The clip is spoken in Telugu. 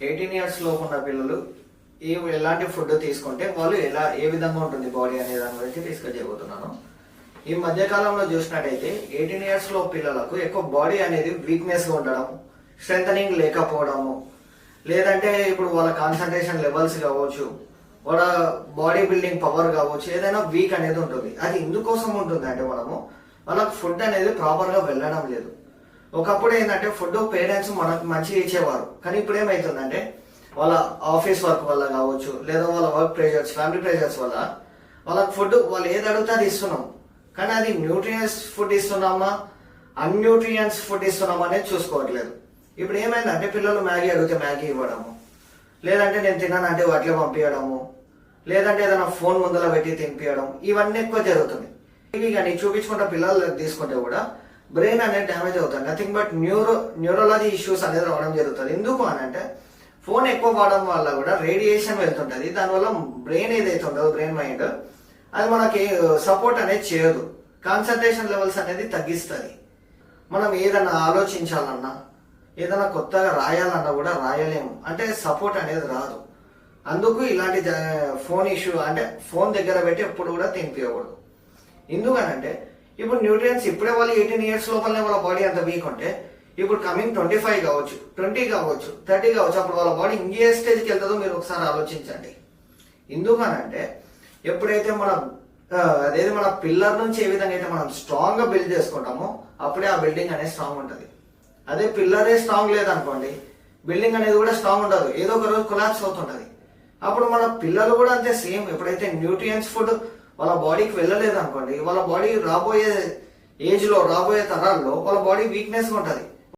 18 years లోపు ఉన్న పిల్లలు ఎలాంటి ఫుడ్ తీసుకుంటే వాళ్ళు ఏ విధంగా ఉంటుంది బాడీ అనే దాని గురించి డిస్కస్ చేయబోతున్నాను. ఈ మధ్య కాలంలో చూసినట్టయితే 18 years లో పిల్లలకు ఎక్కువ బాడీ అనేది వీక్నెస్ గా ఉండడం, స్ట్రెంథనింగ్ లేకపోవడము, లేదంటే ఇప్పుడు వాళ్ళ కాన్సన్ట్రేషన్ లెవెల్స్ కావచ్చు, వాళ్ళ బాడీ బిల్డింగ్ పవర్ కావచ్చు, ఏదైనా వీక్ అనేది ఉంటుంది. అది ఎందుకోసం ఉంటుంది అంటే వాళ్ళకి ఫుడ్ అనేది ప్రాపర్ గా వెళ్ళడం లేదు. ఒకప్పుడు ఏంటంటే ఫుడ్ పేరెంట్స్ మనకు మంచిగా ఇచ్చేవారు, కానీ ఇప్పుడు ఏమైతుందంటే వాళ్ళ ఆఫీస్ వర్క్ వల్ల కావచ్చు, లేదా వాళ్ళ వర్క్ ప్రెషర్స్, ఫ్యామిలీ ప్రెషర్స్ వల్ల వాళ్ళకి ఫుడ్ వాళ్ళు ఏది అడిగితే అది ఇస్తున్నాం, కానీ అది న్యూట్రియన్స్ ఫుడ్ ఇస్తున్నామా అన్యూట్రియన్స్ ఫుడ్ ఇస్తున్నామా అనేది చూసుకోవట్లేదు. ఇప్పుడు ఏమైందంటే పిల్లలు మ్యాగీ అడిగితే మ్యాగీ ఇవ్వడము, లేదంటే నేను తిన్నానంటే వాటిలో పంపించడము, లేదంటే ఏదైనా ఫోన్ ముందర పెట్టి తినిపించడం, ఇవన్నీ ఎక్కువ జరుగుతుంది. ఇవి కానీ చూపించుకుంటే పిల్లలు తీసుకుంటే కూడా బ్రెయిన్ అనేది డ్యామేజ్ అవుతుంది. నథింగ్ బట్ న్యూరాలజీ ఇష్యూస్ అనేది రావడం జరుగుతుంది. ఎందుకు అని అంటే ఫోన్ ఎక్కువ వాడడం వల్ల కూడా రేడియేషన్ వెళ్తుంటది. దానివల్ల బ్రెయిన్ ఏదైతే ఉంటుందో బ్రెయిన్ మైండ్ అది మనకి సపోర్ట్ అనేది చేయదు, కాన్సన్ట్రేషన్ లెవెల్స్ అనేది తగ్గిస్తుంది. మనం ఏదైనా ఆలోచించాలన్నా, ఏదైనా కొత్తగా రాయాలన్నా కూడా రాయలేము, అంటే సపోర్ట్ అనేది రాదు. అందుకు ఇలాంటి ఫోన్ ఇష్యూ అంటే ఫోన్ దగ్గర పెట్టి ఎప్పుడు కూడా తినిపించకూడదు. ఎందుకనంటే ఇప్పుడు న్యూట్రియన్స్ ఇప్పుడే వాళ్ళు 18 years లోపలనే వాళ్ళ బాడీ అంత వీక్ ఉంటే ఇప్పుడు కమింగ్ 25 కావచ్చు, 20 కావచ్చు, 30 కావచ్చు, అప్పుడు వాళ్ళ బాడీ ఇంకే స్టేజ్కి వెళ్తుందో మీరు ఒకసారి ఆలోచించండి. ఎందుకనంటే ఎప్పుడైతే మన పిల్లర్ నుంచి ఏ విధంగా అయితే మనం స్ట్రాంగ్ గా బిల్డ్ చేసుకుంటామో అప్పుడే ఆ బిల్డింగ్ అనేది స్ట్రాంగ్ ఉంటుంది. అదే పిల్లరే స్ట్రాంగ్ లేదనుకోండి, బిల్డింగ్ అనేది కూడా స్ట్రాంగ్ ఉండదు, ఏదో ఒక రోజు కొలాప్స్ అవుతుంటది. అప్పుడు మన పిల్లలు కూడా అంతే సేమ్. ఎప్పుడైతే న్యూట్రియన్స్ ఫుడ్ వాళ్ళ బాడీకి వెళ్ళలేదు అనుకోండి, వాళ్ళ బాడీ రాబోయే ఏజ్ లో రాబోయే తరాల్లో వాళ్ళ బాడీ వీక్నెస్ ఉంటుంది.